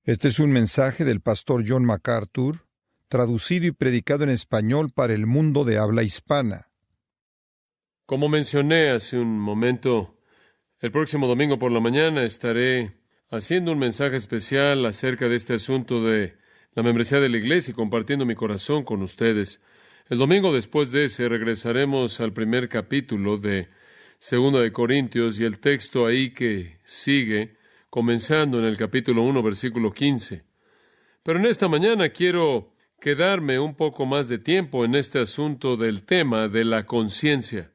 Este es un mensaje del pastor John MacArthur, traducido y predicado en español para el mundo de habla hispana. Como mencioné hace un momento, el próximo domingo por la mañana estaré haciendo un mensaje especial acerca de este asunto de la membresía de la iglesia y compartiendo mi corazón con ustedes. El domingo después de ese regresaremos al primer capítulo de 2 de Corintios y el texto ahí que sigue, comenzando en el capítulo 1, versículo 15. Pero en esta mañana quiero quedarme un poco más de tiempo en este asunto del tema de la conciencia.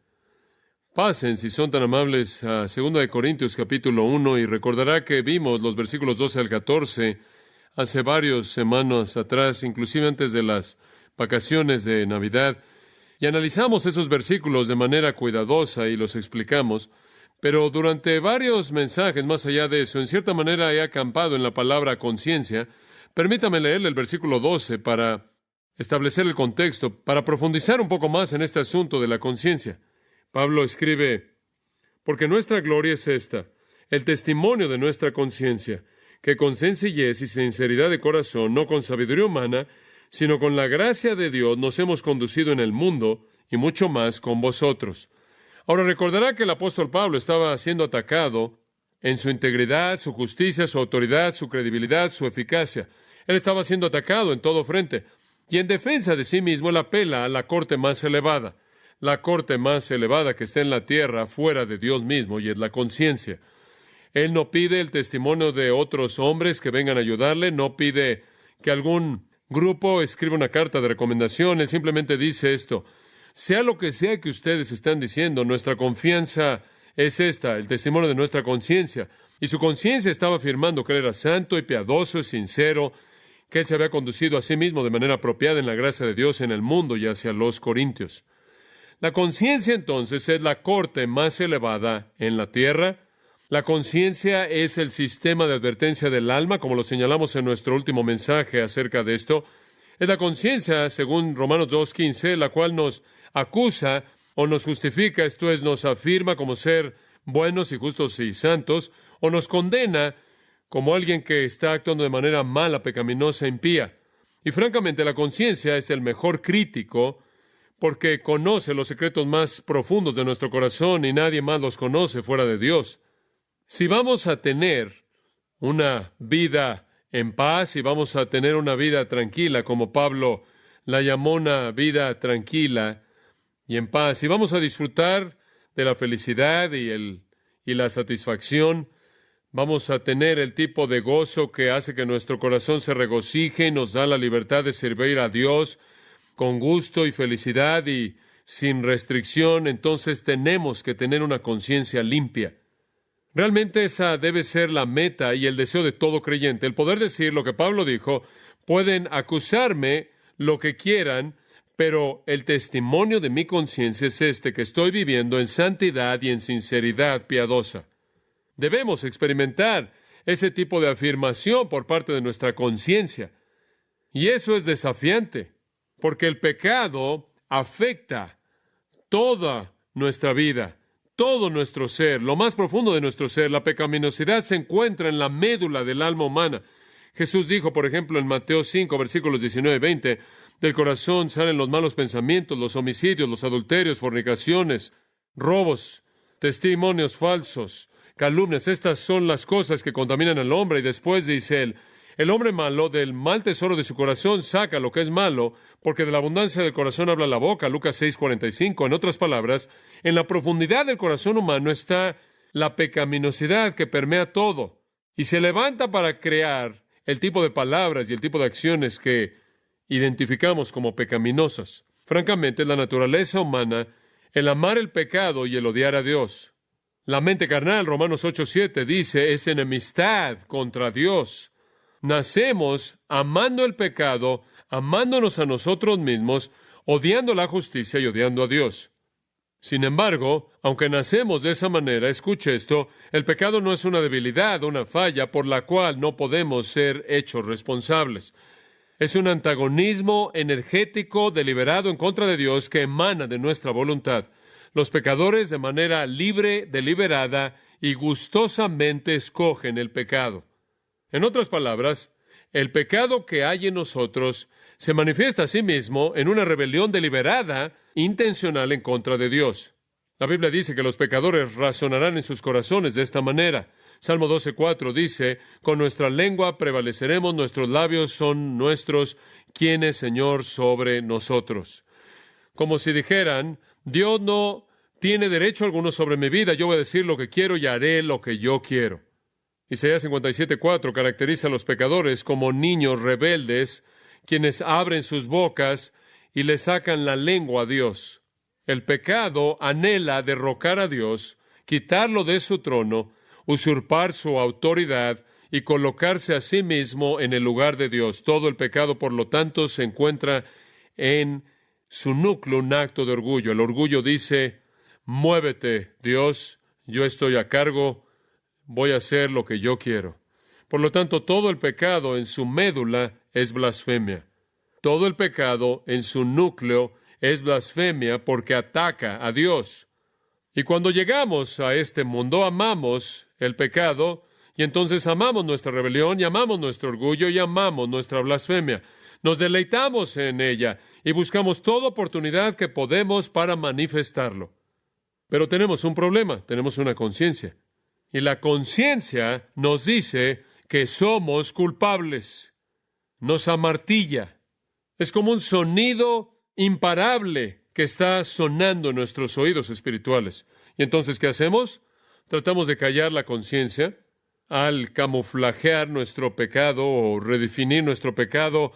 Pasen, si son tan amables, a 2 de Corintios capítulo 1 y recordará que vimos los versículos 12 al 14 hace varias semanas atrás, inclusive antes de las vacaciones de Navidad, y analizamos esos versículos de manera cuidadosa y los explicamos, pero durante varios mensajes más allá de eso, en cierta manera he acampado en la palabra conciencia. Permítame leerle el versículo 12 para establecer el contexto, para profundizar un poco más en este asunto de la conciencia. Pablo escribe: porque nuestra gloria es esta, el testimonio de nuestra conciencia, que con sencillez y sinceridad de corazón, no con sabiduría humana, sino con la gracia de Dios, nos hemos conducido en el mundo y mucho más con vosotros. Ahora recordará que el apóstol Pablo estaba siendo atacado en su integridad, su justicia, su autoridad, su credibilidad, su eficacia. Él estaba siendo atacado en todo frente. Y en defensa de sí mismo, él apela a la corte más elevada. La corte más elevada que está en la tierra, fuera de Dios mismo, y es la conciencia. Él no pide el testimonio de otros hombres que vengan a ayudarle, no pide que algún grupo escriba una carta de recomendación. Él simplemente dice esto: sea lo que sea que ustedes están diciendo, nuestra confianza es esta, el testimonio de nuestra conciencia. Y su conciencia estaba afirmando que él era santo y piadoso y sincero, que él se había conducido a sí mismo de manera apropiada en la gracia de Dios en el mundo y hacia los corintios. La conciencia, entonces, es la corte más elevada en la tierra. La conciencia es el sistema de advertencia del alma, como lo señalamos en nuestro último mensaje acerca de esto. Es la conciencia, según Romanos 2:15, la cual nos acusa o nos justifica, esto es, nos afirma como ser buenos y justos y santos, o nos condena como alguien que está actuando de manera mala, pecaminosa, impía. Y francamente, la conciencia es el mejor crítico porque conoce los secretos más profundos de nuestro corazón y nadie más los conoce fuera de Dios. Si vamos a tener una vida en paz y vamos a tener una vida tranquila, como Pablo la llamó una vida tranquila y en paz, y vamos a disfrutar de la felicidad y la satisfacción, vamos a tener el tipo de gozo que hace que nuestro corazón se regocije y nos da la libertad de servir a Dios con gusto y felicidad y sin restricción. Entonces tenemos que tener una conciencia limpia. Realmente esa debe ser la meta y el deseo de todo creyente, el poder decir lo que Pablo dijo: pueden acusarme lo que quieran, pero el testimonio de mi conciencia es este, que estoy viviendo en santidad y en sinceridad piadosa. Debemos experimentar ese tipo de afirmación por parte de nuestra conciencia. Y eso es desafiante, porque el pecado afecta toda nuestra vida, todo nuestro ser, lo más profundo de nuestro ser. La pecaminosidad se encuentra en la médula del alma humana. Jesús dijo, por ejemplo, en Mateo 5, versículos 19 y 20, del corazón salen los malos pensamientos, los homicidios, los adulterios, fornicaciones, robos, testimonios falsos, calumnias. Estas son las cosas que contaminan al hombre. Y después dice él: el hombre malo del mal tesoro de su corazón saca lo que es malo, porque de la abundancia del corazón habla la boca. Lucas 6:45. En otras palabras, en la profundidad del corazón humano está la pecaminosidad que permea todo y se levanta para crear el tipo de palabras y el tipo de acciones que identificamos como pecaminosas. Francamente, es la naturaleza humana el amar el pecado y el odiar a Dios. La mente carnal, Romanos 8:7, dice, es enemistad contra Dios. Nacemos amando el pecado, amándonos a nosotros mismos, odiando la justicia y odiando a Dios. Sin embargo, aunque nacemos de esa manera, escuche esto, el pecado no es una debilidad, una falla por la cual no podemos ser hechos responsables. Es un antagonismo energético deliberado en contra de Dios que emana de nuestra voluntad. Los pecadores, de manera libre, deliberada y gustosamente escogen el pecado. En otras palabras, el pecado que hay en nosotros se manifiesta a sí mismo en una rebelión deliberada, intencional en contra de Dios. La Biblia dice que los pecadores razonarán en sus corazones de esta manera. Salmo 12:4 dice, con nuestra lengua prevaleceremos, nuestros labios son nuestros, ¿quién es Señor sobre nosotros? Como si dijeran, Dios no tiene derecho alguno sobre mi vida, yo voy a decir lo que quiero y haré lo que yo quiero. Isaías 57:4 caracteriza a los pecadores como niños rebeldes, quienes abren sus bocas y le sacan la lengua a Dios. El pecado anhela derrocar a Dios, quitarlo de su trono, usurpar su autoridad y colocarse a sí mismo en el lugar de Dios. Todo el pecado, por lo tanto, se encuentra en su núcleo un acto de orgullo. El orgullo dice, muévete, Dios, yo estoy a cargo, voy a hacer lo que yo quiero. Por lo tanto, todo el pecado en su médula es blasfemia. Todo el pecado en su núcleo es blasfemia porque ataca a Dios. Y cuando llegamos a este mundo, amamos el pecado, y entonces amamos nuestra rebelión, y amamos nuestro orgullo, y amamos nuestra blasfemia. Nos deleitamos en ella, y buscamos toda oportunidad que podemos para manifestarlo. Pero tenemos un problema, tenemos una conciencia. Y la conciencia nos dice que somos culpables. Nos amartilla. Es como un sonido imparable que está sonando en nuestros oídos espirituales. ¿Y entonces qué hacemos? Tratamos de callar la conciencia al camuflajear nuestro pecado o redefinir nuestro pecado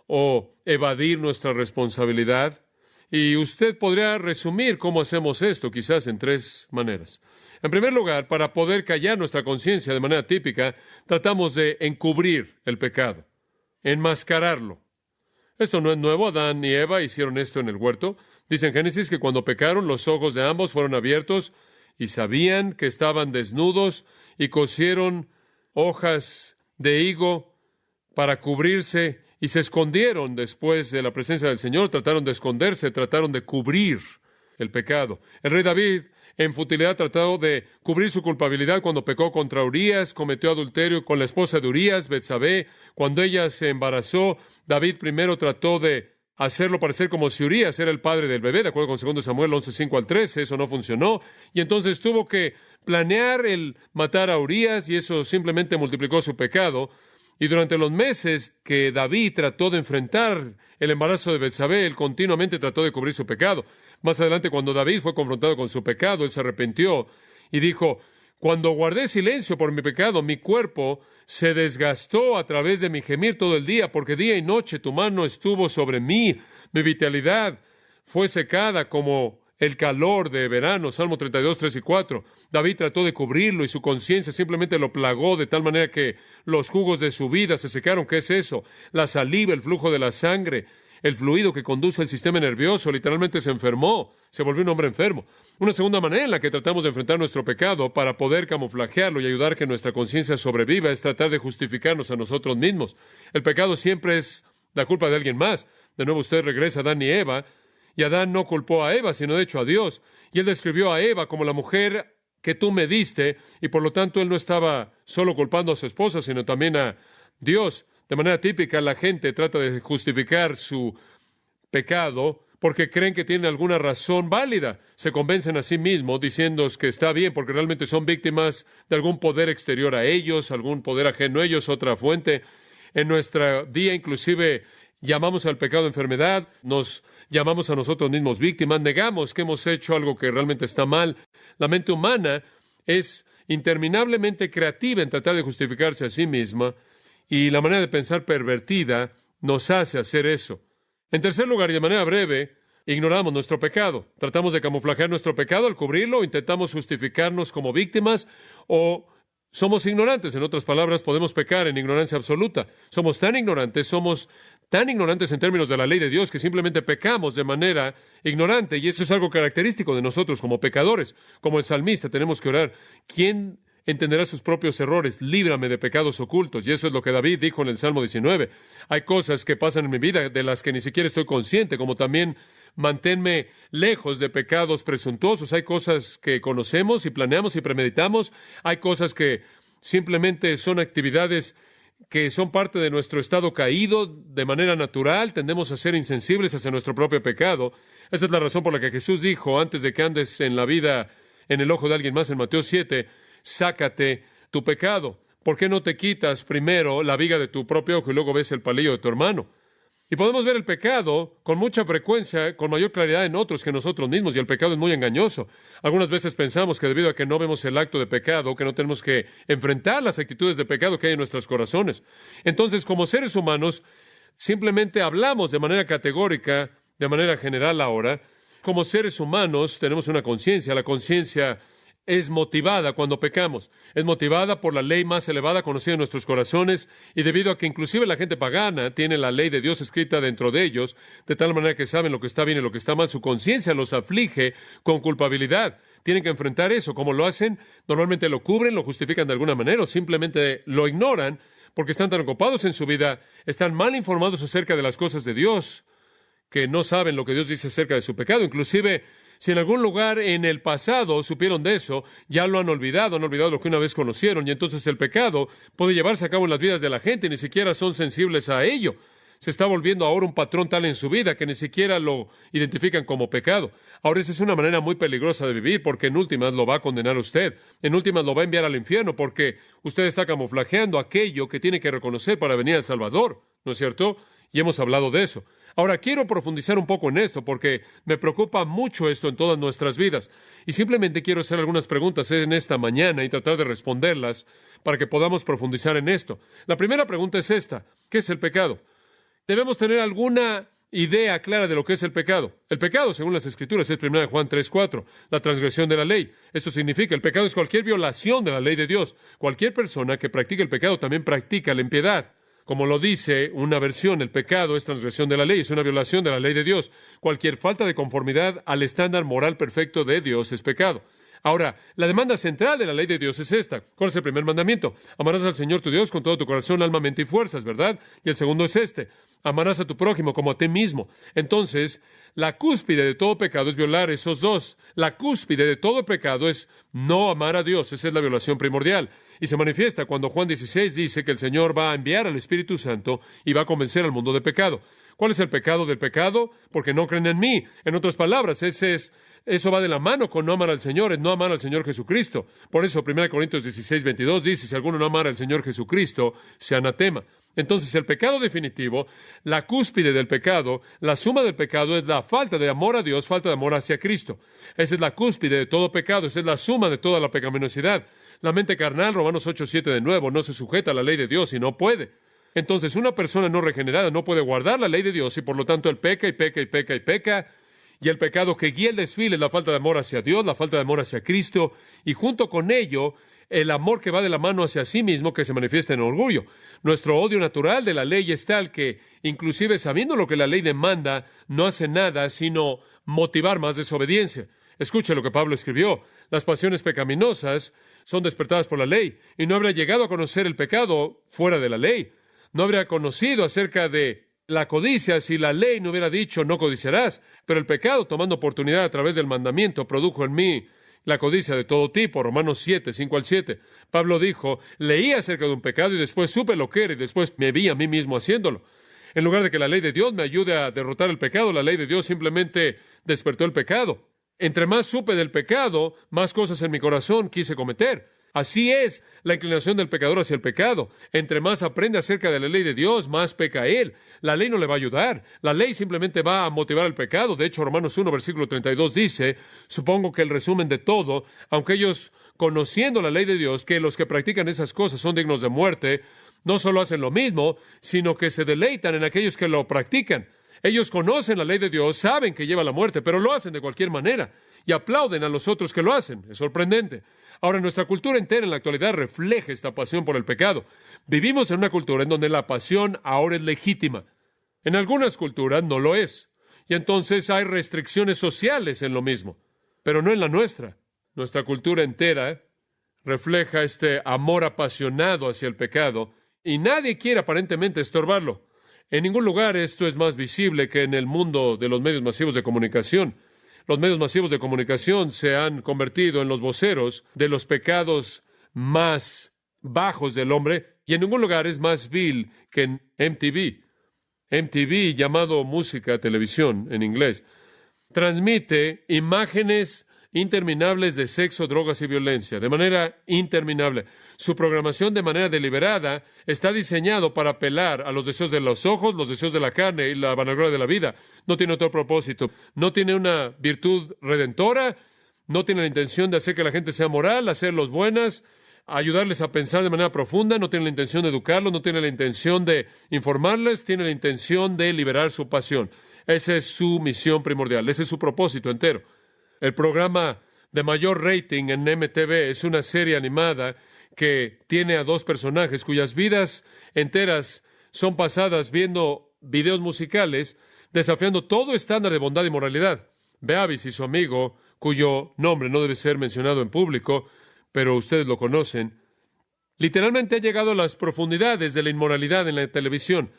o evadir nuestra responsabilidad. Y usted podría resumir cómo hacemos esto, quizás en 3 maneras. En primer lugar, para poder callar nuestra conciencia de manera típica, tratamos de encubrir el pecado, enmascararlo. Esto no es nuevo. Adán y Eva hicieron esto en el huerto. Dice en Génesis que cuando pecaron, los ojos de ambos fueron abiertos y sabían que estaban desnudos y cosieron hojas de higo para cubrirse y se escondieron después de la presencia del Señor. Trataron de esconderse, trataron de cubrir el pecado. El rey David, en futilidad, trató de cubrir su culpabilidad cuando pecó contra Urías, cometió adulterio con la esposa de Urías, Betsabé. Cuando ella se embarazó, David primero trató de hacerlo parecer como si Urías era el padre del bebé, de acuerdo con 2 Samuel 11:5-13, eso no funcionó, y entonces tuvo que planear el matar a Urías, y eso simplemente multiplicó su pecado. Y durante los meses que David trató de enfrentar el embarazo de Betsabé, él continuamente trató de cubrir su pecado. Más adelante, cuando David fue confrontado con su pecado, él se arrepintió y dijo, cuando guardé silencio por mi pecado, mi cuerpo se desgastó a través de mi gemir todo el día, porque día y noche tu mano estuvo sobre mí, mi vitalidad fue secada como el calor de verano. Salmo 32, 3 y 4. David trató de cubrirlo y su conciencia simplemente lo plagó de tal manera que los jugos de su vida se secaron. ¿Qué es eso? La saliva, el flujo de la sangre, el fluido que conduce el sistema nervioso, literalmente se enfermó, se volvió un hombre enfermo. Una segunda manera en la que tratamos de enfrentar nuestro pecado para poder camuflajearlo y ayudar que nuestra conciencia sobreviva es tratar de justificarnos a nosotros mismos. El pecado siempre es la culpa de alguien más. De nuevo usted regresa a Adán y Eva, y Adán no culpó a Eva, sino de hecho a Dios. Y él describió a Eva como la mujer que tú me diste, y por lo tanto él no estaba solo culpando a su esposa, sino también a Dios. De manera típica, la gente trata de justificar su pecado porque creen que tienen alguna razón válida. Se convencen a sí mismos diciendo que está bien porque realmente son víctimas de algún poder exterior a ellos, algún poder ajeno a ellos, otra fuente. En nuestro día, inclusive, llamamos al pecado enfermedad, nos llamamos a nosotros mismos víctimas, negamos que hemos hecho algo que realmente está mal. La mente humana es interminablemente creativa en tratar de justificarse a sí misma, y la manera de pensar pervertida nos hace hacer eso. En tercer lugar, y de manera breve, ignoramos nuestro pecado. Tratamos de camuflajear nuestro pecado al cubrirlo, intentamos justificarnos como víctimas, o somos ignorantes. En otras palabras, podemos pecar en ignorancia absoluta. Somos tan ignorantes en términos de la ley de Dios, que simplemente pecamos de manera ignorante, y eso es algo característico de nosotros como pecadores. Como el salmista, tenemos que orar, ¿quién entenderá sus propios errores? Líbrame de pecados ocultos. Y eso es lo que David dijo en el Salmo 19. Hay cosas que pasan en mi vida de las que ni siquiera estoy consciente, como también manténme lejos de pecados presuntuosos. Hay cosas que conocemos y planeamos y premeditamos. Hay cosas que simplemente son actividades que son parte de nuestro estado caído de manera natural, tendemos a ser insensibles hacia nuestro propio pecado. Esa es la razón por la que Jesús dijo, antes de que andes en la vida en el ojo de alguien más, en Mateo 7, sácate tu pecado. ¿Por qué no te quitas primero la viga de tu propio ojo y luego ves el palillo de tu hermano? Y podemos ver el pecado con mucha frecuencia, con mayor claridad en otros que nosotros mismos, y el pecado es muy engañoso. Algunas veces pensamos que debido a que no vemos el acto de pecado, que no tenemos que enfrentar las actitudes de pecado que hay en nuestros corazones. Entonces, como seres humanos, simplemente hablamos de manera categórica, de manera general ahora. Como seres humanos tenemos una conciencia. La conciencia es motivada cuando pecamos. Es motivada por la ley más elevada conocida en nuestros corazones, y debido a que inclusive la gente pagana tiene la ley de Dios escrita dentro de ellos, de tal manera que saben lo que está bien y lo que está mal, su conciencia los aflige con culpabilidad. Tienen que enfrentar eso. ¿Cómo lo hacen? Normalmente lo cubren, lo justifican de alguna manera, o simplemente lo ignoran porque están tan ocupados en su vida, están mal informados acerca de las cosas de Dios, que no saben lo que Dios dice acerca de su pecado. Inclusive, si en algún lugar en el pasado supieron de eso, ya lo han olvidado lo que una vez conocieron, y entonces el pecado puede llevarse a cabo en las vidas de la gente y ni siquiera son sensibles a ello. Se está volviendo ahora un patrón tal en su vida que ni siquiera lo identifican como pecado. Ahora, esa es una manera muy peligrosa de vivir, porque en últimas lo va a condenar a usted. En últimas lo va a enviar al infierno, porque usted está camuflajeando aquello que tiene que reconocer para venir al Salvador, ¿no es cierto? Y hemos hablado de eso. Ahora, quiero profundizar un poco en esto, porque me preocupa mucho esto en todas nuestras vidas. Y simplemente quiero hacer algunas preguntas en esta mañana y tratar de responderlas para que podamos profundizar en esto. La primera pregunta es esta: ¿qué es el pecado? Debemos tener alguna idea clara de lo que es el pecado. El pecado, según las Escrituras, es 1 Juan 3:4, la transgresión de la ley. Esto significa, el pecado es cualquier violación de la ley de Dios. Cualquier persona que practique el pecado también practica la impiedad. Como lo dice una versión, el pecado es transgresión de la ley, es una violación de la ley de Dios. Cualquier falta de conformidad al estándar moral perfecto de Dios es pecado. Ahora, la demanda central de la ley de Dios es esta. ¿Cuál es el primer mandamiento? Amarás al Señor tu Dios con todo tu corazón, alma, mente y fuerzas, ¿verdad? Y el segundo es este: amarás a tu prójimo como a ti mismo. Entonces, la cúspide de todo pecado es violar esos dos. La cúspide de todo pecado es no amar a Dios. Esa es la violación primordial. Y se manifiesta cuando Juan 16 dice que el Señor va a enviar al Espíritu Santo y va a convencer al mundo de pecado. ¿Cuál es el pecado del pecado? Porque no creen en mí. En otras palabras, eso va de la mano con no amar al Señor, es no amar al Señor Jesucristo. Por eso 1 Corintios 16:22 dice: si alguno no amara al Señor Jesucristo, sea anatema. Entonces, el pecado definitivo, la cúspide del pecado, la suma del pecado es la falta de amor a Dios, falta de amor hacia Cristo. Esa es la cúspide de todo pecado, esa es la suma de toda la pecaminosidad. La mente carnal, Romanos 8:7 de nuevo, no se sujeta a la ley de Dios y no puede. Entonces, una persona no regenerada no puede guardar la ley de Dios, y por lo tanto él peca y peca y peca y peca. Y el pecado que guía el desfile es la falta de amor hacia Dios, la falta de amor hacia Cristo, y junto con ello, el amor que va de la mano hacia sí mismo, que se manifiesta en orgullo. Nuestro odio natural de la ley es tal que, inclusive sabiendo lo que la ley demanda, no hace nada sino motivar más desobediencia. Escuche lo que Pablo escribió: las pasiones pecaminosas son despertadas por la ley, y no habría llegado a conocer el pecado fuera de la ley. No habría conocido acerca de la codicia si la ley no hubiera dicho no codiciarás. Pero el pecado, tomando oportunidad a través del mandamiento, produjo en mí la codicia de todo tipo. Romanos 7:5-7. Pablo dijo: leí acerca de un pecado y después supe lo que era y después me vi a mí mismo haciéndolo. En lugar de que la ley de Dios me ayude a derrotar el pecado, la ley de Dios simplemente despertó el pecado. Entre más supe del pecado, más cosas en mi corazón quise cometer. Así es la inclinación del pecador hacia el pecado. Entre más aprende acerca de la ley de Dios, más peca él. La ley no le va a ayudar. La ley simplemente va a motivar el pecado. De hecho, Romanos 1, versículo 32 dice, supongo que el resumen de todo, aunque ellos, conociendo la ley de Dios, que los que practican esas cosas son dignos de muerte, no solo hacen lo mismo, sino que se deleitan en aquellos que lo practican. Ellos conocen la ley de Dios, saben que lleva a la muerte, pero lo hacen de cualquier manera y aplauden a los otros que lo hacen. Es sorprendente. Ahora, nuestra cultura entera en la actualidad refleja esta pasión por el pecado. Vivimos en una cultura en donde la pasión ahora es legítima. En algunas culturas no lo es. Y entonces hay restricciones sociales en lo mismo, pero no en la nuestra. Nuestra cultura entera refleja este amor apasionado hacia el pecado y nadie quiere aparentemente estorbarlo. En ningún lugar esto es más visible que en el mundo de los medios masivos de comunicación. Los medios masivos de comunicación se han convertido en los voceros de los pecados más bajos del hombre. y en ningún lugar es más vil que en MTV. MTV, llamado música, televisión en inglés, transmite imágenes interminables de sexo, drogas y violencia, de manera interminable. Su programación de manera deliberada está diseñado para apelar a los deseos de los ojos, los deseos de la carne y la vanagloria de la vida. No tiene otro propósito. No tiene una virtud redentora, no tiene la intención de hacer que la gente sea moral, hacerlos buenas, ayudarles a pensar de manera profunda, no tiene la intención de educarlos, no tiene la intención de informarles, tiene la intención de liberar su pasión. Esa es su misión primordial, ese es su propósito entero. El programa de mayor rating en MTV es una serie animada que tiene a dos personajes cuyas vidas enteras son pasadas viendo videos musicales, desafiando todo estándar de bondad y moralidad. Beavis y su amigo, cuyo nombre no debe ser mencionado en público, pero ustedes lo conocen, literalmente ha llegado a las profundidades de la inmoralidad en la televisión.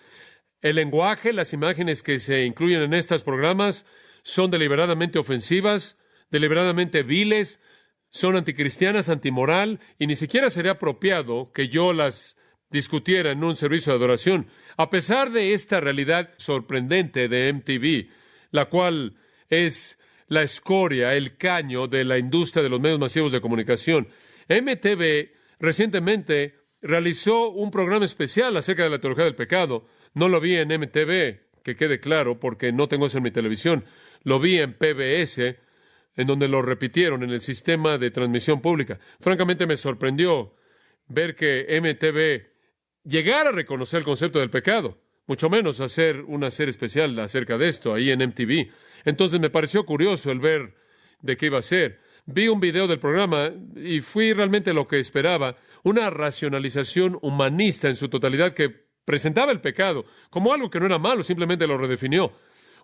El lenguaje, las imágenes que se incluyen en estos programas son deliberadamente ofensivas, deliberadamente viles, son anticristianas, antimoral, y ni siquiera sería apropiado que yo las discutiera en un servicio de adoración. A pesar de esta realidad sorprendente de MTV, la cual es la escoria, el caño de la industria de los medios masivos de comunicación, MTV recientemente realizó un programa especial acerca de la teología del pecado. No lo vi en MTV, que quede claro, porque no tengo eso en mi televisión. Lo vi en PBS, en donde lo repitieron en el sistema de transmisión pública. Francamente me sorprendió ver que MTV llegara a reconocer el concepto del pecado, mucho menos hacer una serie especial acerca de esto ahí en MTV. Entonces me pareció curioso el ver de qué iba a ser. Vi un video del programa y fui realmente lo que esperaba, una racionalización humanista en su totalidad que presentaba el pecado como algo que no era malo, simplemente lo redefinió.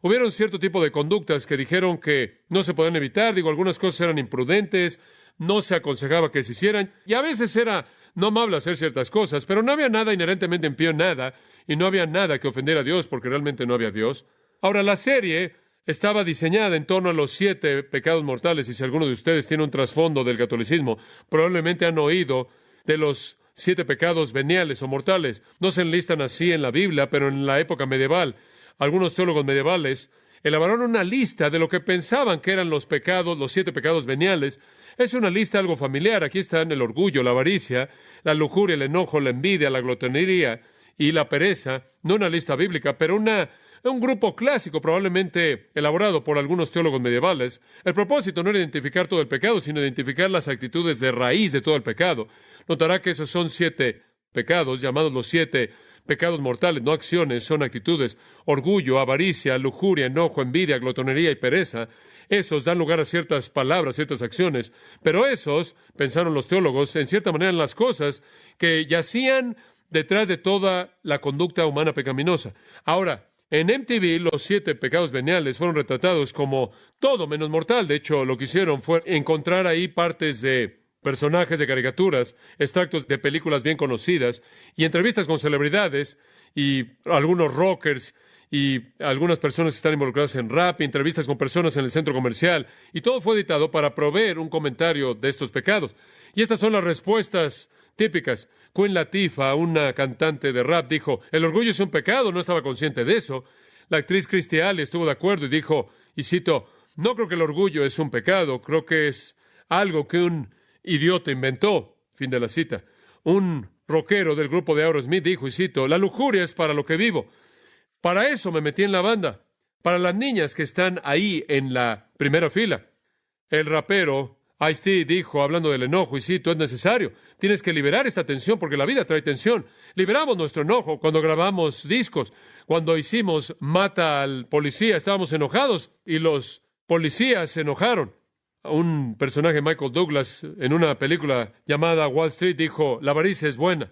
Hubieron cierto tipo de conductas que dijeron que no se podían evitar. Algunas cosas eran imprudentes, no se aconsejaba que se hicieran, y a veces era no amable hacer ciertas cosas, pero no había nada inherentemente impío en nada, y no había nada que ofendiera a Dios, porque realmente no había Dios. Ahora, la serie estaba diseñada en torno a los 7 pecados mortales, y si alguno de ustedes tiene un trasfondo del catolicismo, probablemente han oído de los 7 pecados veniales o mortales. No se enlistan así en la Biblia, pero en la época medieval, algunos teólogos medievales elaboraron una lista de lo que pensaban que eran los pecados, los 7 pecados veniales. Es una lista algo familiar. Aquí están el orgullo, la avaricia, la lujuria, el enojo, la envidia, la glotonería y la pereza. No una lista bíblica, pero un grupo clásico, probablemente elaborado por algunos teólogos medievales. El propósito no era identificar todo el pecado, sino identificar las actitudes de raíz de todo el pecado. Notará que esos son 7 pecados, llamados los 7 pecados mortales, no acciones, son actitudes. Orgullo, avaricia, lujuria, enojo, envidia, glotonería y pereza. Esos dan lugar a ciertas palabras, ciertas acciones. Pero esos, pensaron los teólogos, en cierta manera, en las cosas que yacían detrás de toda la conducta humana pecaminosa. Ahora, en MTV, los 7 pecados veniales fueron retratados como todo menos mortal. De hecho, lo que hicieron fue encontrar ahí partes de personajes de caricaturas, extractos de películas bien conocidas y entrevistas con celebridades y algunos rockers y algunas personas que están involucradas en rap, entrevistas con personas en el centro comercial, y todo fue editado para proveer un comentario de estos pecados. Y estas son las respuestas típicas. Queen Latifah, una cantante de rap, dijo: el orgullo es un pecado, no estaba consciente de eso. La actriz Christy Alley estuvo de acuerdo y dijo, y cito, no creo que el orgullo es un pecado, creo que es algo que un idiota inventó. Fin de la cita. Un rockero del grupo de Aerosmith dijo, y cito, la lujuria es para lo que vivo. Para eso me metí en la banda. Para las niñas que están ahí en la primera fila. El rapero Ice-T dijo, hablando del enojo, y cito, es necesario. Tienes que liberar esta tensión porque la vida trae tensión. Liberamos nuestro enojo cuando grabamos discos. Cuando hicimos Mata al Policía, estábamos enojados y los policías se enojaron. Un personaje, Michael Douglas, en una película llamada Wall Street, dijo, la avaricia es buena.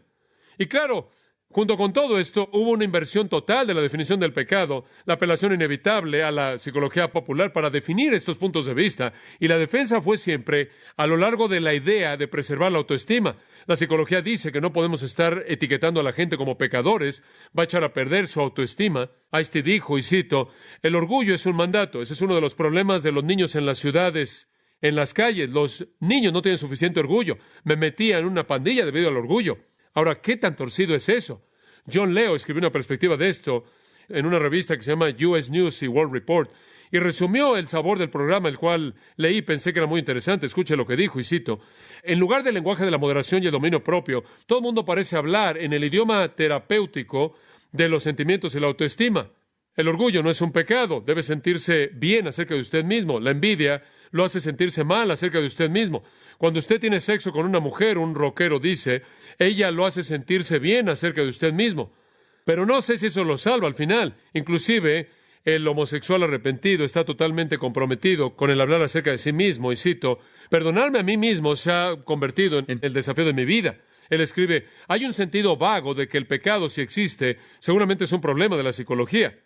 Y claro, junto con todo esto, hubo una inversión total de la definición del pecado, la apelación inevitable a la psicología popular para definir estos puntos de vista, y la defensa fue siempre a lo largo de la idea de preservar la autoestima. La psicología dice que no podemos estar etiquetando a la gente como pecadores, va a echar a perder su autoestima. Ice-T dijo, y cito, el orgullo es un mandato. Ese es uno de los problemas de los niños en las ciudades, en las calles. Los niños no tienen suficiente orgullo. Me metía en una pandilla debido al orgullo. Ahora, ¿qué tan torcido es eso? John Leo escribió una perspectiva de esto en una revista que se llama US News y World Report, y resumió el sabor del programa, el cual leí y pensé que era muy interesante. Escuche lo que dijo, y cito: en lugar del lenguaje de la moderación y el dominio propio, todo el mundo parece hablar en el idioma terapéutico de los sentimientos y la autoestima. El orgullo no es un pecado, debe sentirse bien acerca de usted mismo. La envidia lo hace sentirse mal acerca de usted mismo. Cuando usted tiene sexo con una mujer, un rockero dice, ella lo hace sentirse bien acerca de usted mismo. Pero no sé si eso lo salva al final. Inclusive, el homosexual arrepentido está totalmente comprometido con el hablar acerca de sí mismo. Y cito: perdonarme a mí mismo se ha convertido en el desafío de mi vida. Él escribe: hay un sentido vago de que el pecado, si existe, seguramente es un problema de la psicología.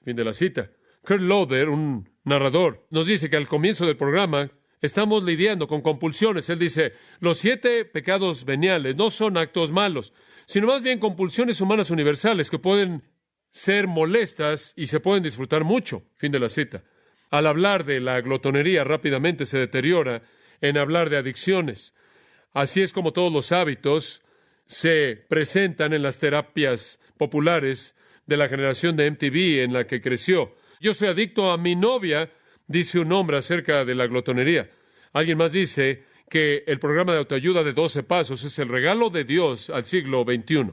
Fin de la cita. Kurt Loder, un narrador, nos dice que al comienzo del programa estamos lidiando con compulsiones. Él dice: los 7 pecados veniales no son actos malos, sino más bien compulsiones humanas universales que pueden ser molestas y se pueden disfrutar mucho. Fin de la cita. Al hablar de la glotonería, rápidamente se deteriora en hablar de adicciones. Así es como todos los hábitos se presentan en las terapias populares de la generación de MTV en la que creció. Yo soy adicto a mi novia, dice un hombre acerca de la glotonería. Alguien más dice que el programa de autoayuda de 12 pasos es el regalo de Dios al siglo XXI.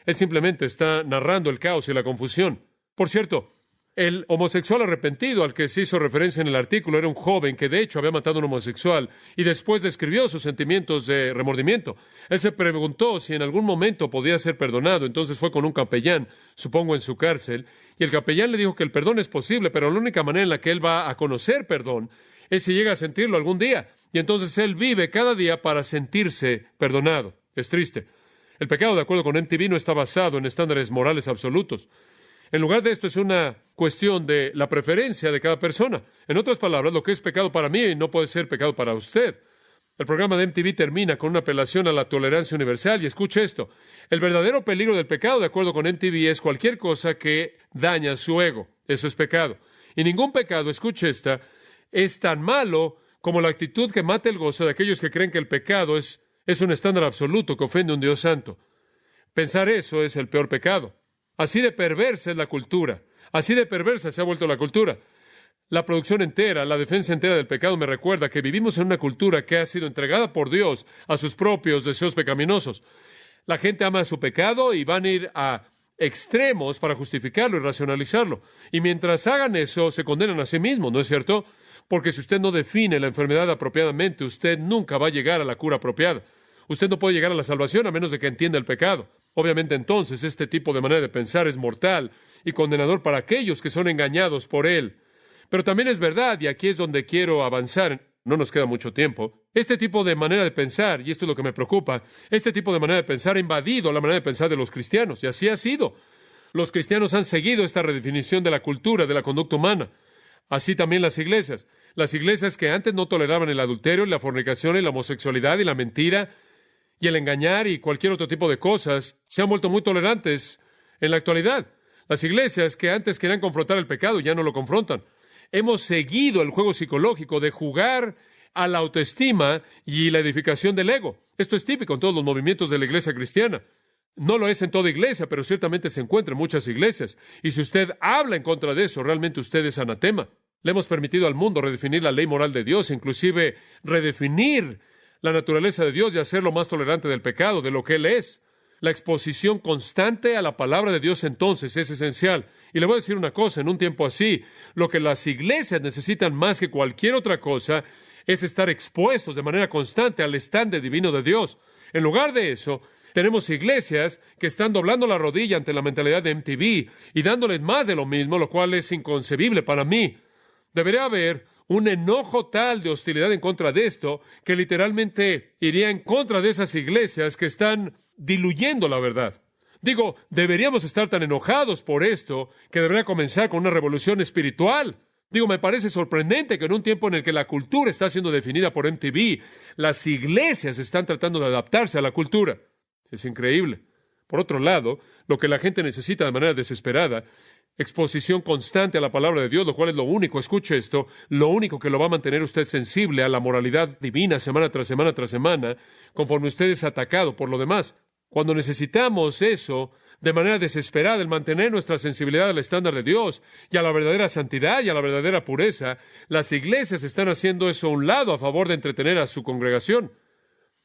Él simplemente está narrando el caos y la confusión. Por cierto, el homosexual arrepentido al que se hizo referencia en el artículo era un joven que de hecho había matado a un homosexual y después describió sus sentimientos de remordimiento. Él se preguntó si en algún momento podía ser perdonado, entonces fue con un capellán, supongo en su cárcel, y el capellán le dijo que el perdón es posible, pero la única manera en la que él va a conocer perdón es si llega a sentirlo algún día. Y entonces él vive cada día para sentirse perdonado. Es triste. El pecado, de acuerdo con MTV, no está basado en estándares morales absolutos. En lugar de esto, es una cuestión de la preferencia de cada persona. En otras palabras, lo que es pecado para mí no puede ser pecado para usted. El programa de MTV termina con una apelación a la tolerancia universal, y escuche esto: el verdadero peligro del pecado, de acuerdo con MTV, es cualquier cosa que daña su ego. Eso es pecado. Y ningún pecado, escuche esta, es tan malo como la actitud que mata el gozo de aquellos que creen que el pecado es un estándar absoluto que ofende a un Dios santo. Pensar eso es el peor pecado. Así de perversa es la cultura. Así de perversa se ha vuelto la cultura. La producción entera, la defensa entera del pecado me recuerda que vivimos en una cultura que ha sido entregada por Dios a sus propios deseos pecaminosos. La gente ama su pecado y van a ir a extremos para justificarlo y racionalizarlo. Y mientras hagan eso, se condenan a sí mismos, ¿no es cierto? Porque si usted no define la enfermedad apropiadamente, usted nunca va a llegar a la cura apropiada. Usted no puede llegar a la salvación a menos de que entienda el pecado. Obviamente, entonces, este tipo de manera de pensar es mortal y condenador para aquellos que son engañados por él. Pero también es verdad, y aquí es donde quiero avanzar, no nos queda mucho tiempo, este tipo de manera de pensar, y esto es lo que me preocupa, este tipo de manera de pensar ha invadido la manera de pensar de los cristianos, y así ha sido. Los cristianos han seguido esta redefinición de la cultura, de la conducta humana. Así también las iglesias. Las iglesias que antes no toleraban el adulterio, la fornicación y la homosexualidad y la mentira y el engañar y cualquier otro tipo de cosas, se han vuelto muy tolerantes en la actualidad. Las iglesias que antes querían confrontar el pecado ya no lo confrontan. Hemos seguido el juego psicológico de jugar a la autoestima y la edificación del ego. Esto es típico en todos los movimientos de la iglesia cristiana. No lo es en toda iglesia, pero ciertamente se encuentra en muchas iglesias. Y si usted habla en contra de eso, realmente usted es anatema. Le hemos permitido al mundo redefinir la ley moral de Dios, inclusive redefinir la naturaleza de Dios y hacerlo más tolerante del pecado, de lo que Él es. La exposición constante a la palabra de Dios entonces es esencial. Y le voy a decir una cosa, en un tiempo así, lo que las iglesias necesitan más que cualquier otra cosa es estar expuestos de manera constante al estándar divino de Dios. En lugar de eso, tenemos iglesias que están doblando la rodilla ante la mentalidad de MTV y dándoles más de lo mismo, lo cual es inconcebible para mí. Debería haber un enojo tal de hostilidad en contra de esto, que literalmente iría en contra de esas iglesias que están diluyendo la verdad. Digo, deberíamos estar tan enojados por esto que debería comenzar con una revolución espiritual. Digo, me parece sorprendente que en un tiempo en el que la cultura está siendo definida por MTV, las iglesias están tratando de adaptarse a la cultura. Es increíble. Por otro lado, lo que la gente necesita de manera desesperada, exposición constante a la palabra de Dios, lo cual es lo único, escuche esto, lo único que lo va a mantener usted sensible a la moralidad divina semana tras semana tras semana, conforme usted es atacado por lo demás. Cuando necesitamos eso de manera desesperada, el mantener nuestra sensibilidad al estándar de Dios y a la verdadera santidad y a la verdadera pureza, las iglesias están haciendo eso a un lado a favor de entretener a su congregación.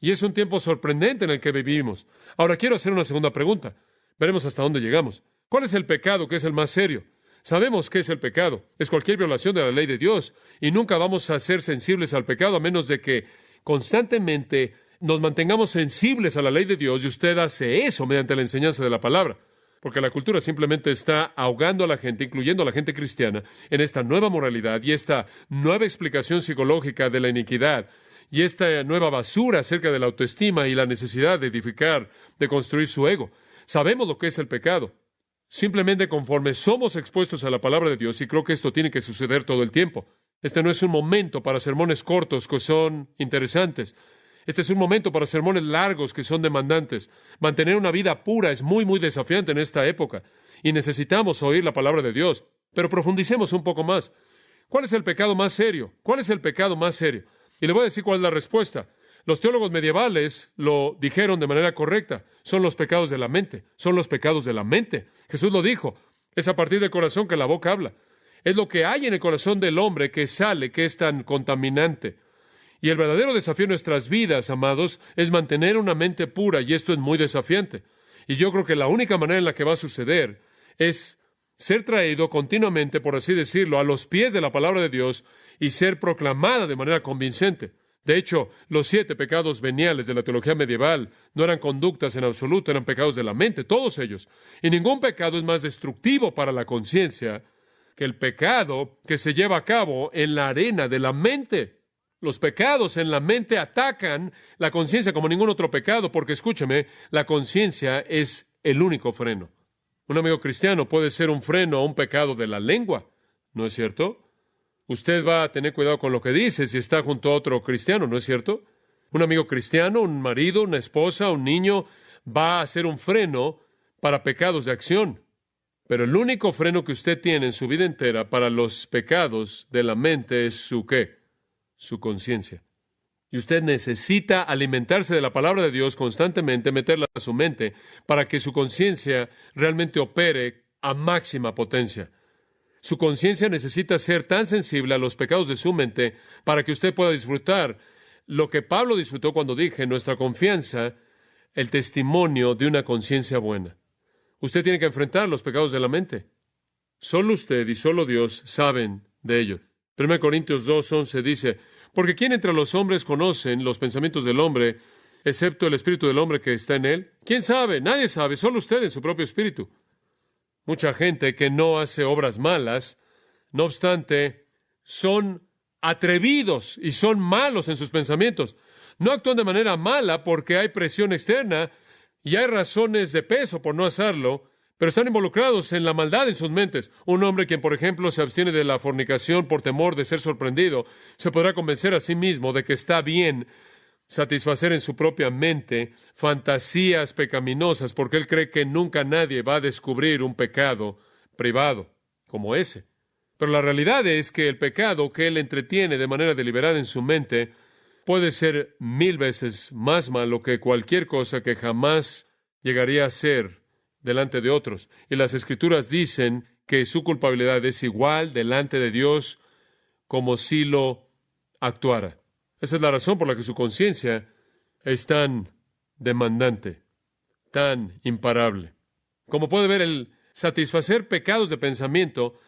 Y es un tiempo sorprendente en el que vivimos. Ahora quiero hacer una segunda pregunta. Veremos hasta dónde llegamos. ¿Cuál es el pecado que es el más serio? Sabemos qué es el pecado. Es cualquier violación de la ley de Dios. Y nunca vamos a ser sensibles al pecado a menos de que constantemente nos mantengamos sensibles a la ley de Dios, y usted hace eso mediante la enseñanza de la palabra. Porque la cultura simplemente está ahogando a la gente, incluyendo a la gente cristiana, en esta nueva moralidad y esta nueva explicación psicológica de la iniquidad y esta nueva basura acerca de la autoestima y la necesidad de edificar, de construir su ego. Sabemos lo que es el pecado. Simplemente conforme somos expuestos a la palabra de Dios, y creo que esto tiene que suceder todo el tiempo. Este no es un momento para sermones cortos que son interesantes. Este es un momento para sermones largos que son demandantes. Mantener una vida pura es muy, muy desafiante en esta época. Y necesitamos oír la palabra de Dios. Pero profundicemos un poco más. ¿Cuál es el pecado más serio? ¿Cuál es el pecado más serio? Y le voy a decir cuál es la respuesta. Los teólogos medievales lo dijeron de manera correcta. Son los pecados de la mente. Son los pecados de la mente. Jesús lo dijo. Es a partir del corazón que la boca habla. Es lo que hay en el corazón del hombre que sale, que es tan contaminante. Y el verdadero desafío en nuestras vidas, amados, es mantener una mente pura, y esto es muy desafiante. Y yo creo que la única manera en la que va a suceder es ser traído continuamente, por así decirlo, a los pies de la palabra de Dios y ser proclamada de manera convincente. De hecho, los 7 pecados veniales de la teología medieval no eran conductas en absoluto, eran pecados de la mente, todos ellos. Y ningún pecado es más destructivo para la conciencia que el pecado que se lleva a cabo en la arena de la mente. Los pecados en la mente atacan la conciencia como ningún otro pecado, porque escúcheme, la conciencia es el único freno. Un amigo cristiano puede ser un freno a un pecado de la lengua, ¿no es cierto? Usted va a tener cuidado con lo que dice si está junto a otro cristiano, ¿no es cierto? Un amigo cristiano, un marido, una esposa, un niño, va a ser un freno para pecados de acción. Pero el único freno que usted tiene en su vida entera para los pecados de la mente es su ¿qué? Su conciencia. Y usted necesita alimentarse de la palabra de Dios constantemente, meterla a su mente, para que su conciencia realmente opere a máxima potencia. Su conciencia necesita ser tan sensible a los pecados de su mente para que usted pueda disfrutar lo que Pablo disfrutó cuando dije, nuestra confianza, el testimonio de una conciencia buena. Usted tiene que enfrentar los pecados de la mente. Solo usted y solo Dios saben de ello. 1 Corintios 2:11 dice, porque ¿quién entre los hombres conocen los pensamientos del hombre, excepto el espíritu del hombre que está en él? ¿Quién sabe? Nadie sabe, solo usted en su propio espíritu. Mucha gente que no hace obras malas, no obstante, son atrevidos y son malos en sus pensamientos. No actúan de manera mala porque hay presión externa y hay razones de peso por no hacerlo, pero están involucrados en la maldad en sus mentes. Un hombre quien, por ejemplo, se abstiene de la fornicación por temor de ser sorprendido, se podrá convencer a sí mismo de que está bien satisfacer en su propia mente fantasías pecaminosas, porque él cree que nunca nadie va a descubrir un pecado privado como ese. Pero la realidad es que el pecado que él entretiene de manera deliberada en su mente puede ser 1000 veces más malo que cualquier cosa que jamás llegaría a ser delante de otros. Y las Escrituras dicen que su culpabilidad es igual delante de Dios como si lo actuara. Esa es la razón por la que su conciencia es tan demandante, tan imparable. Como puede ver, el satisfacer pecados de pensamiento,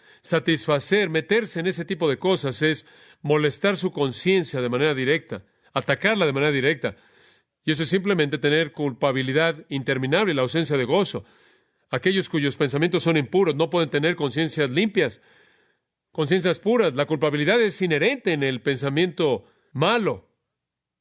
meterse en ese tipo de cosas es molestar su conciencia de manera directa, atacarla de manera directa. Y eso es simplemente tener culpabilidad interminable y la ausencia de gozo. Aquellos cuyos pensamientos son impuros no pueden tener conciencias limpias, conciencias puras. La culpabilidad es inherente en el pensamiento malo.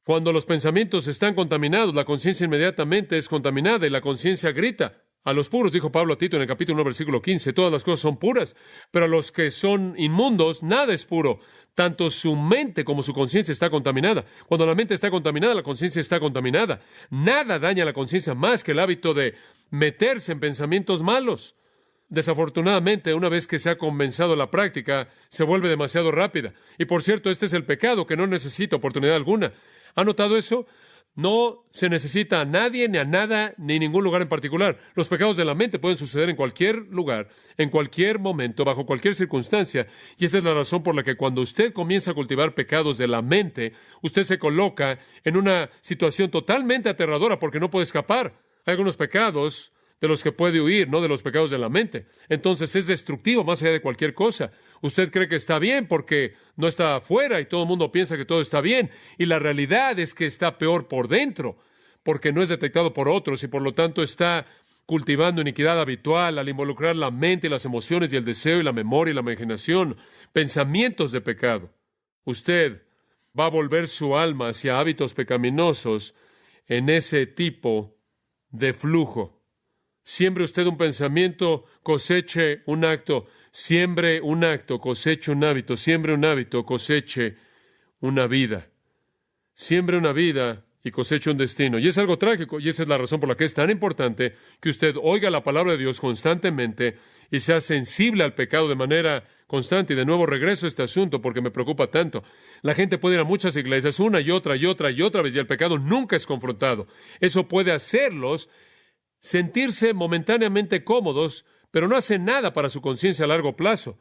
Cuando los pensamientos están contaminados, la conciencia inmediatamente es contaminada y la conciencia grita. A los puros, dijo Pablo a Tito en el capítulo 1, versículo 15, todas las cosas son puras, pero a los que son inmundos, nada es puro. Tanto su mente como su conciencia está contaminada. Cuando la mente está contaminada, la conciencia está contaminada. Nada daña a la conciencia más que el hábito de meterse en pensamientos malos. Desafortunadamente, una vez que se ha comenzado la práctica, se vuelve demasiado rápida. Y por cierto, este es el pecado que no necesita oportunidad alguna. ¿Ha notado eso? No se necesita a nadie, ni a nada, ni ningún lugar en particular. Los pecados de la mente pueden suceder en cualquier lugar, en cualquier momento, bajo cualquier circunstancia. Y esa es la razón por la que cuando usted comienza a cultivar pecados de la mente, usted se coloca en una situación totalmente aterradora porque no puede escapar. Hay algunos pecados de los que puede huir, no de los pecados de la mente. Entonces es destructivo más allá de cualquier cosa. Usted cree que está bien porque no está afuera y todo el mundo piensa que todo está bien. Y la realidad es que está peor por dentro porque no es detectado por otros y por lo tanto está cultivando iniquidad habitual al involucrar la mente y las emociones y el deseo y la memoria y la imaginación, pensamientos de pecado. Usted va a volver su alma hacia hábitos pecaminosos en ese tipo de flujo. Siembre usted un pensamiento, coseche un acto. Siembre un acto, coseche un hábito. Siembre un hábito, coseche una vida. Siembre una vida y coseche un destino. Y es algo trágico, y esa es la razón por la que es tan importante que usted oiga la palabra de Dios constantemente y sea sensible al pecado de manera constante. Y de nuevo regreso a este asunto porque me preocupa tanto. La gente puede ir a muchas iglesias una y otra y otra y otra vez y el pecado nunca es confrontado. Eso puede hacerlos sentirse momentáneamente cómodos, pero no hace nada para su conciencia a largo plazo.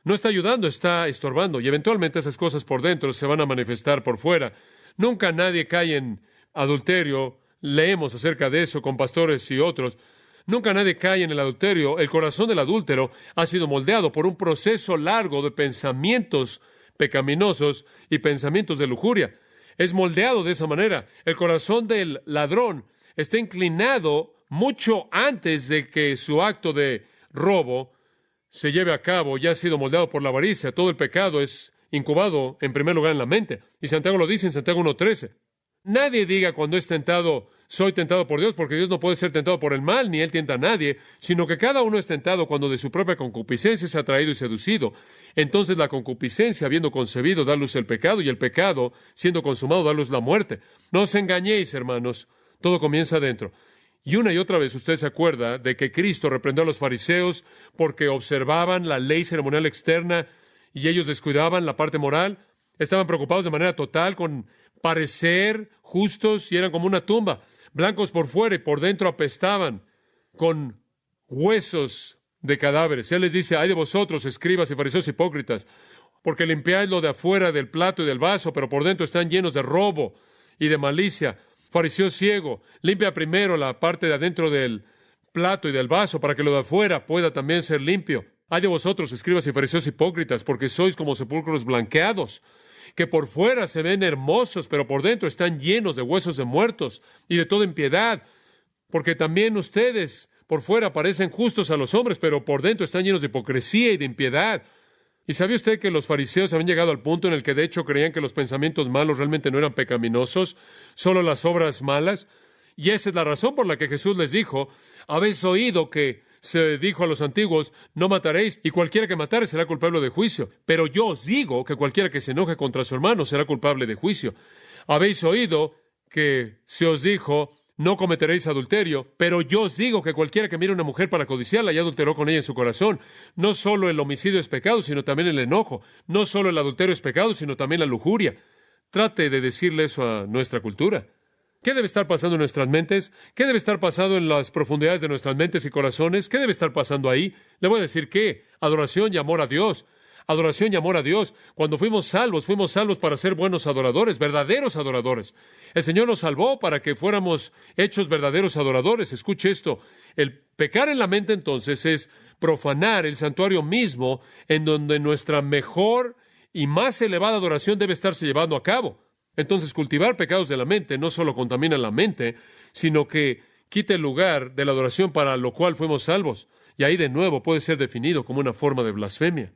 No está ayudando, está estorbando, y eventualmente esas cosas por dentro se van a manifestar por fuera. Nunca nadie cae en adulterio. Leemos acerca de eso con pastores y otros. Nunca nadie cae en el adulterio. El corazón del adúltero ha sido moldeado por un proceso largo de pensamientos pecaminosos y pensamientos de lujuria. Es moldeado de esa manera. El corazón del ladrón está inclinado mucho antes de que su acto de robo se lleve a cabo. Ya ha sido moldeado por la avaricia. Todo el pecado es incubado en primer lugar en la mente. Y Santiago lo dice en Santiago 1:13. Nadie diga cuando es tentado, soy tentado por Dios, porque Dios no puede ser tentado por el mal, ni Él tienta a nadie, sino que cada uno es tentado cuando de su propia concupiscencia es atraído y seducido. Entonces la concupiscencia, habiendo concebido, da luz el pecado, y el pecado, siendo consumado, da luz la muerte. No os engañéis, hermanos, todo comienza adentro. Y una y otra vez usted se acuerda de que Cristo reprendió a los fariseos porque observaban la ley ceremonial externa y ellos descuidaban la parte moral. Estaban preocupados de manera total con parecer justos y eran como una tumba, blancos por fuera y por dentro apestaban con huesos de cadáveres. Él les dice, ay de vosotros, escribas y fariseos hipócritas, porque limpiáis lo de afuera del plato y del vaso, pero por dentro están llenos de robo y de malicia. Fariseo ciego, limpia primero la parte de adentro del plato y del vaso para que lo de afuera pueda también ser limpio. Ay de vosotros, escribas y fariseos hipócritas, porque sois como sepulcros blanqueados, que por fuera se ven hermosos, pero por dentro están llenos de huesos de muertos y de toda impiedad, porque también ustedes por fuera parecen justos a los hombres, pero por dentro están llenos de hipocresía y de impiedad. ¿Y sabía usted que los fariseos habían llegado al punto en el que de hecho creían que los pensamientos malos realmente no eran pecaminosos, solo las obras malas? Y esa es la razón por la que Jesús les dijo, habéis oído que se dijo a los antiguos, no mataréis, y cualquiera que matare será culpable de juicio. Pero yo os digo que cualquiera que se enoje contra su hermano será culpable de juicio. Habéis oído que se os dijo, no cometeréis adulterio, pero yo os digo que cualquiera que mire a una mujer para codiciarla ya adulteró con ella en su corazón. No solo el homicidio es pecado, sino también el enojo. No solo el adulterio es pecado, sino también la lujuria. Trate de decirle eso a nuestra cultura. ¿Qué debe estar pasando en nuestras mentes? ¿Qué debe estar pasando en las profundidades de nuestras mentes y corazones? ¿Qué debe estar pasando ahí? Le voy a decir qué. Adoración y amor a Dios. Adoración y amor a Dios. Cuando fuimos salvos para ser buenos adoradores, verdaderos adoradores. El Señor nos salvó para que fuéramos hechos verdaderos adoradores. Escuche esto. El pecar en la mente entonces es profanar el santuario mismo en donde nuestra mejor y más elevada adoración debe estarse llevando a cabo. Entonces, cultivar pecados de la mente no solo contamina la mente, sino que quita el lugar de la adoración para lo cual fuimos salvos. Y ahí de nuevo puede ser definido como una forma de blasfemia.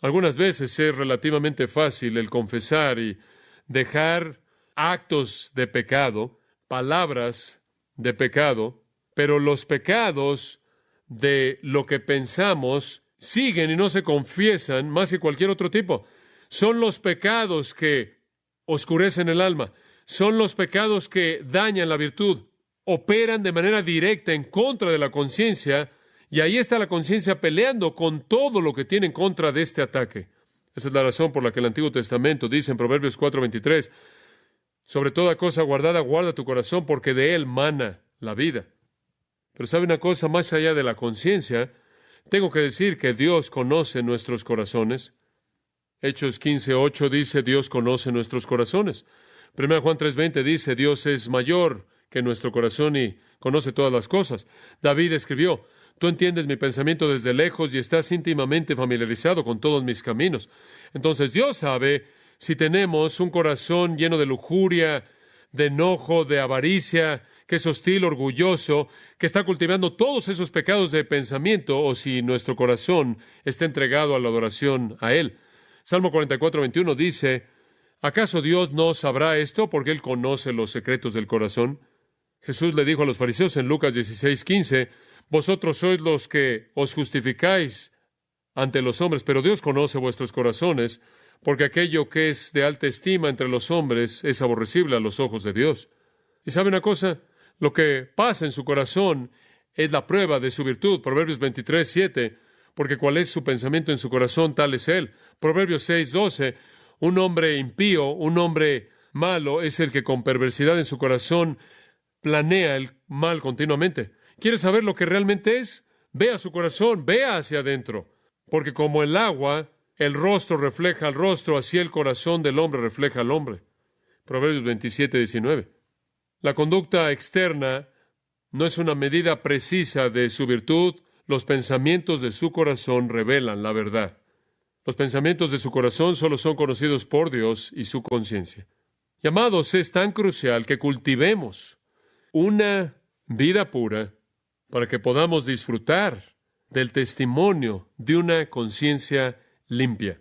Algunas veces es relativamente fácil el confesar y dejar actos de pecado, palabras de pecado, pero los pecados de lo que pensamos siguen y no se confiesan más que cualquier otro tipo. Son los pecados que oscurecen el alma, son los pecados que dañan la virtud, operan de manera directa en contra de la conciencia, y ahí está la conciencia peleando con todo lo que tiene en contra de este ataque. Esa es la razón por la que el Antiguo Testamento dice en Proverbios 4:23, Sobre toda cosa guardada, guarda tu corazón, porque de él mana la vida. Pero ¿sabe una cosa? Más allá de la conciencia, tengo que decir que Dios conoce nuestros corazones. Hechos 15:8 dice, Dios conoce nuestros corazones. 1 Juan 3:20 dice, Dios es mayor que nuestro corazón y conoce todas las cosas. David escribió, tú entiendes mi pensamiento desde lejos y estás íntimamente familiarizado con todos mis caminos. Entonces Dios sabe si tenemos un corazón lleno de lujuria, de enojo, de avaricia, que es hostil, orgulloso, que está cultivando todos esos pecados de pensamiento, o si nuestro corazón está entregado a la adoración a Él. Salmo 44:21 dice, ¿acaso Dios no sabrá esto porque Él conoce los secretos del corazón? Jesús le dijo a los fariseos en Lucas 16:15, vosotros sois los que os justificáis ante los hombres, pero Dios conoce vuestros corazones, porque aquello que es de alta estima entre los hombres es aborrecible a los ojos de Dios. ¿Y sabe una cosa? Lo que pasa en su corazón es la prueba de su virtud. Proverbios 23:7, porque cuál es su pensamiento en su corazón, tal es él. Proverbios 6:12, un hombre impío, un hombre malo, es el que con perversidad en su corazón planea el mal continuamente. ¿Quieres saber lo que realmente es? Vea su corazón, vea hacia adentro. Porque como el agua, el rostro refleja al rostro, así el corazón del hombre refleja al hombre. Proverbios 27:19. La conducta externa no es una medida precisa de su virtud. Los pensamientos de su corazón revelan la verdad. Los pensamientos de su corazón solo son conocidos por Dios y su conciencia. Y amados, es tan crucial que cultivemos una vida pura para que podamos disfrutar del testimonio de una conciencia limpia.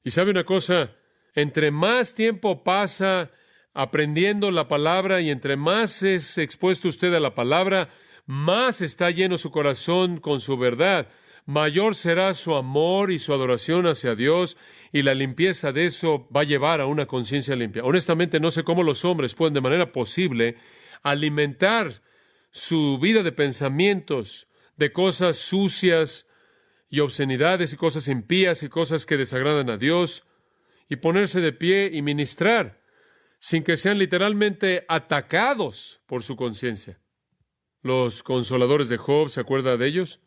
Y sabe una cosa, entre más tiempo pasa aprendiendo la palabra y entre más es expuesto usted a la palabra, más está lleno su corazón con su verdad, mayor será su amor y su adoración hacia Dios, y la limpieza de eso va a llevar a una conciencia limpia. Honestamente, no sé cómo los hombres pueden de manera posible alimentar su vida de pensamientos, de cosas sucias y obscenidades y cosas impías y cosas que desagradan a Dios, y ponerse de pie y ministrar sin que sean literalmente atacados por su conciencia. Los consoladores de Job, ¿se acuerda de ellos?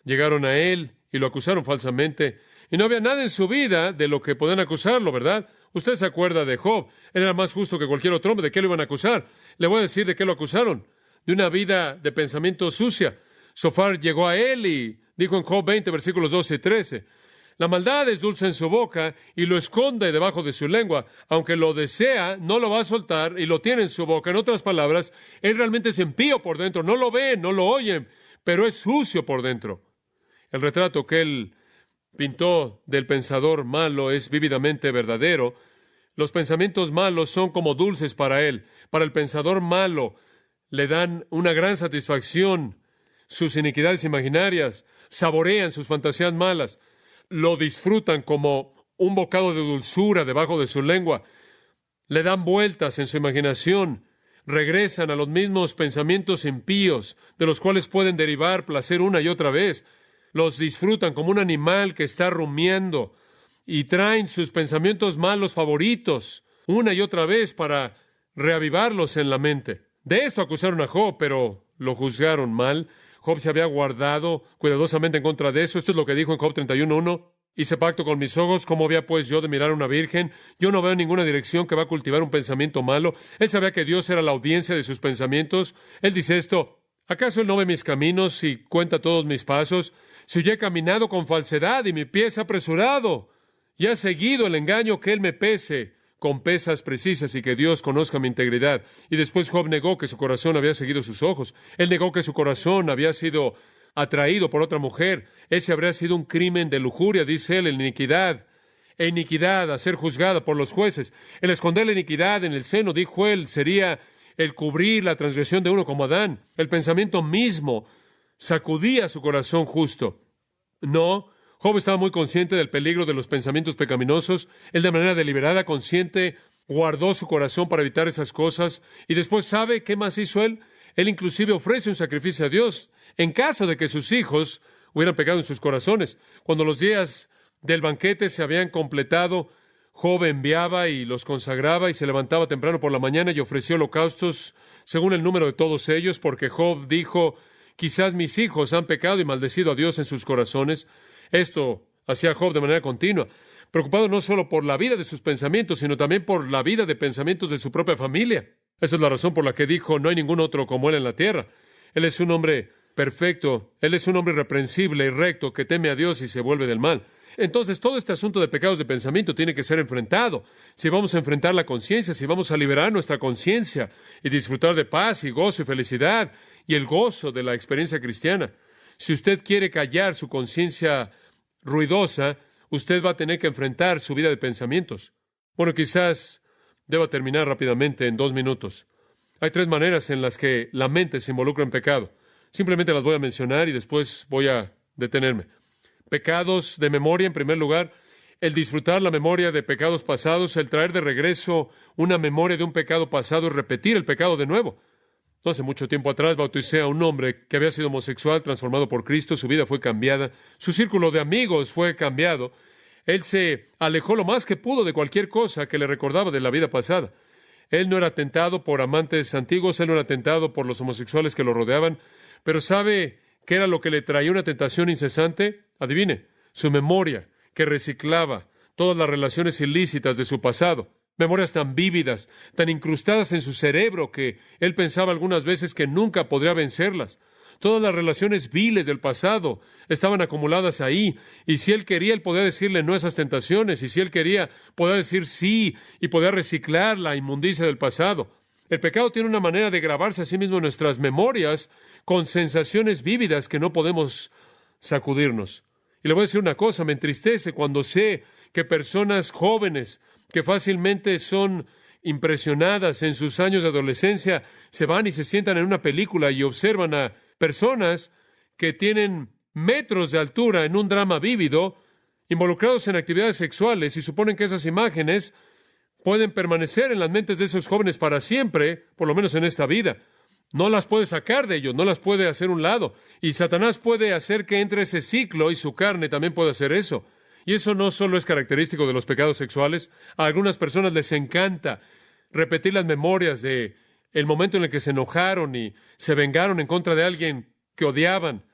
Llegaron a él y lo acusaron falsamente, y no había nada en su vida de lo que podían acusarlo, ¿verdad? Usted se acuerda de Job. Él era más justo que cualquier otro hombre. ¿De qué lo iban a acusar? Le voy a decir de qué lo acusaron. De una vida de pensamiento sucia. Sofar llegó a él y dijo en Job 20, versículos 12 y 13, la maldad es dulce en su boca y lo esconde debajo de su lengua. Aunque lo desea, no lo va a soltar y lo tiene en su boca. En otras palabras, él realmente es impío por dentro. No lo ven, no lo oyen, pero es sucio por dentro. El retrato que él pintó del pensador malo es vívidamente verdadero. Los pensamientos malos son como dulces para él. Para el pensador malo le dan una gran satisfacción sus iniquidades imaginarias, saborean sus fantasías malas, lo disfrutan como un bocado de dulzura debajo de su lengua, le dan vueltas en su imaginación, regresan a los mismos pensamientos impíos, de los cuales pueden derivar placer una y otra vez, los disfrutan como un animal que está rumiando, y traen sus pensamientos malos favoritos una y otra vez para reavivarlos en la mente. De esto acusaron a Job, pero lo juzgaron mal. Job se había guardado cuidadosamente en contra de eso. Esto es lo que dijo en Job 31:1. Hice pacto con mis ojos, ¿cómo había pues yo de mirar a una virgen? Yo no veo ninguna dirección que va a cultivar un pensamiento malo. Él sabía que Dios era la audiencia de sus pensamientos. Él dice esto, ¿acaso él no ve mis caminos y cuenta todos mis pasos? Si yo he caminado con falsedad y mi pie se ha apresurado y ha seguido el engaño, que él me pese con pesas precisas y que Dios conozca mi integridad. Y después Job negó que su corazón había seguido sus ojos. Él negó que su corazón había sido atraído por otra mujer. Ese habría sido un crimen de lujuria, dice él, en iniquidad. E iniquidad a ser juzgada por los jueces. El esconder la iniquidad en el seno, dijo él, sería el cubrir la transgresión de uno como Adán. El pensamiento mismo sacudía su corazón justo. No, Job estaba muy consciente del peligro de los pensamientos pecaminosos. Él de manera deliberada, consciente, guardó su corazón para evitar esas cosas. Y después, ¿sabe qué más hizo él? Él inclusive ofrece un sacrificio a Dios en caso de que sus hijos hubieran pecado en sus corazones. Cuando los días del banquete se habían completado, Job enviaba y los consagraba y se levantaba temprano por la mañana y ofreció holocaustos según el número de todos ellos, porque Job dijo, quizás mis hijos han pecado y maldecido a Dios en sus corazones. Esto hacía Job de manera continua, preocupado no solo por la vida de sus pensamientos, sino también por la vida de pensamientos de su propia familia. Esa es la razón por la que dijo, no hay ningún otro como él en la tierra. Él es un hombre perfecto, él es un hombre irreprensible y recto que teme a Dios y se vuelve del mal. Entonces, todo este asunto de pecados de pensamiento tiene que ser enfrentado. Si vamos a enfrentar la conciencia, si vamos a liberar nuestra conciencia y disfrutar de paz y gozo y felicidad y el gozo de la experiencia cristiana. Si usted quiere callar su conciencia ruidosa, usted va a tener que enfrentar su vida de pensamientos. Bueno, quizás deba terminar rápidamente en 2 minutos. Hay 3 maneras en las que la mente se involucra en pecado. Simplemente las voy a mencionar y después voy a detenerme. Pecados de memoria, en primer lugar, el disfrutar la memoria de pecados pasados, el traer de regreso una memoria de un pecado pasado y repetir el pecado de nuevo. No hace mucho tiempo atrás bauticé a un hombre que había sido homosexual, transformado por Cristo, su vida fue cambiada, su círculo de amigos fue cambiado. Él se alejó lo más que pudo de cualquier cosa que le recordaba de la vida pasada. Él no era tentado por amantes antiguos, él no era tentado por los homosexuales que lo rodeaban, pero ¿sabe qué era lo que le traía una tentación incesante? Adivine, su memoria, que reciclaba todas las relaciones ilícitas de su pasado. Memorias tan vívidas, tan incrustadas en su cerebro que él pensaba algunas veces que nunca podría vencerlas. Todas las relaciones viles del pasado estaban acumuladas ahí, y si él quería, él podía decirle no a esas tentaciones, y si él quería, podía decir sí, y podía reciclar la inmundicia del pasado. El pecado tiene una manera de grabarse a sí mismo en nuestras memorias con sensaciones vívidas que no podemos sacudirnos. Y le voy a decir una cosa, me entristece cuando sé que personas jóvenes que fácilmente son impresionadas en sus años de adolescencia se van y se sientan en una película y observan a personas que tienen metros de altura en un drama vívido, involucrados en actividades sexuales, y suponen que esas imágenes pueden permanecer en las mentes de esos jóvenes para siempre, por lo menos en esta vida. No las puede sacar de ellos, no las puede hacer a un lado. Y Satanás puede hacer que entre ese ciclo y su carne también puede hacer eso. Y eso no solo es característico de los pecados sexuales. A algunas personas les encanta repetir las memorias de el momento en el que se enojaron y se vengaron en contra de alguien que odiaban,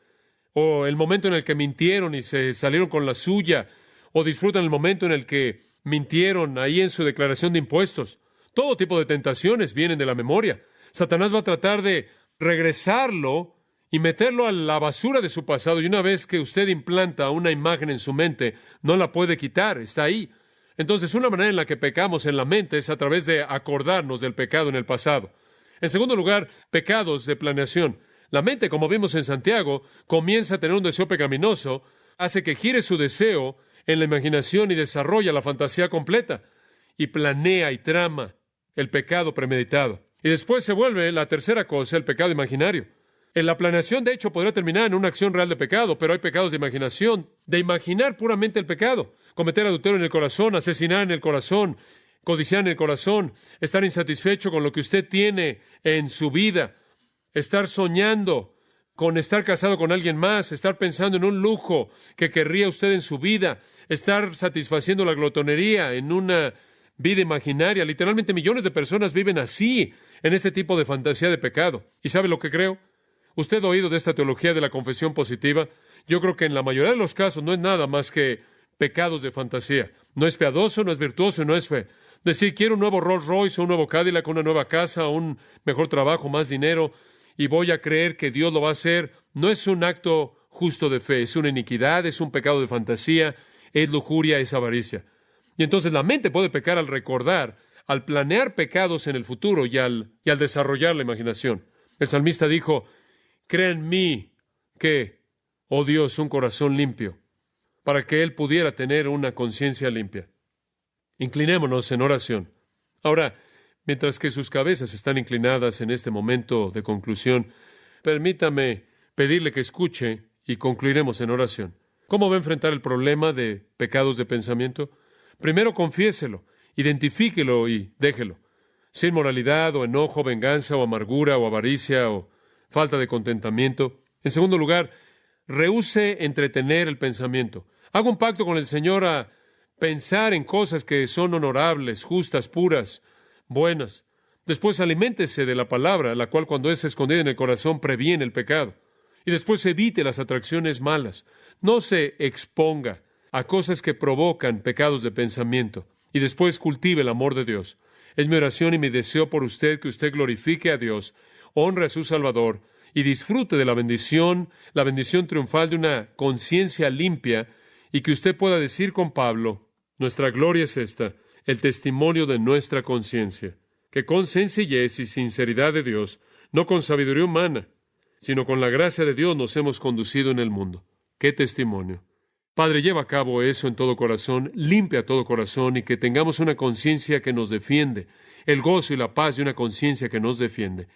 o el momento en el que mintieron y se salieron con la suya, o disfrutan el momento en el que mintieron ahí en su declaración de impuestos. Todo tipo de tentaciones vienen de la memoria. Satanás va a tratar de regresarlo y meterlo a la basura de su pasado, y una vez que usted implanta una imagen en su mente, no la puede quitar, está ahí. Entonces, una manera en la que pecamos en la mente es a través de acordarnos del pecado en el pasado. En segundo lugar, pecados de planeación. La mente, como vimos en Santiago, comienza a tener un deseo pecaminoso, hace que gire su deseo en la imaginación y desarrolla la fantasía completa, y planea y trama el pecado premeditado. Y después se vuelve la tercera cosa, el pecado imaginario. En la planeación, de hecho, podría terminar en una acción real de pecado, pero hay pecados de imaginación, de imaginar puramente el pecado. Cometer adulterio en el corazón, asesinar en el corazón, codiciar en el corazón, estar insatisfecho con lo que usted tiene en su vida, estar soñando con estar casado con alguien más, estar pensando en un lujo que querría usted en su vida, estar satisfaciendo la glotonería en una vida imaginaria. Literalmente millones de personas viven así, en este tipo de fantasía de pecado. ¿Y sabe lo que creo? Usted ha oído de esta teología de la confesión positiva. Yo creo que en la mayoría de los casos no es nada más que pecados de fantasía. No es piadoso, no es virtuoso y no es fe. Decir, quiero un nuevo Rolls Royce, un nuevo Cadillac, una nueva casa, un mejor trabajo, más dinero, y voy a creer que Dios lo va a hacer, no es un acto justo de fe, es una iniquidad, es un pecado de fantasía, es lujuria, es avaricia. Y entonces la mente puede pecar al recordar, al planear pecados en el futuro y al desarrollar la imaginación. El salmista dijo, crea en mí que, oh Dios, un corazón limpio, para que él pudiera tener una conciencia limpia. Inclinémonos en oración. Ahora, mientras que sus cabezas están inclinadas en este momento de conclusión, permítame pedirle que escuche y concluiremos en oración. ¿Cómo va a enfrentar el problema de pecados de pensamiento? Primero, confiéselo, identifíquelo y déjelo. Sin moralidad o enojo, venganza o amargura o avaricia o falta de contentamiento. En segundo lugar, rehúse entretener el pensamiento. Haga un pacto con el Señor a pensar en cosas que son honorables, justas, puras, buenas. Después aliméntese de la palabra, la cual cuando es escondida en el corazón previene el pecado. Y después evite las atracciones malas. No se exponga a cosas que provocan pecados de pensamiento. Y después cultive el amor de Dios. Es mi oración y mi deseo por usted que usted glorifique a Dios, honre a su Salvador y disfrute de la bendición triunfal de una conciencia limpia, y que usted pueda decir con Pablo: nuestra gloria es esta, el testimonio de nuestra conciencia, que con sencillez y sinceridad de Dios, no con sabiduría humana, sino con la gracia de Dios nos hemos conducido en el mundo. ¡Qué testimonio! Padre, lleva a cabo eso en todo corazón, limpia todo corazón, y que tengamos una conciencia que nos defiende, el gozo y la paz de una conciencia que nos defiende.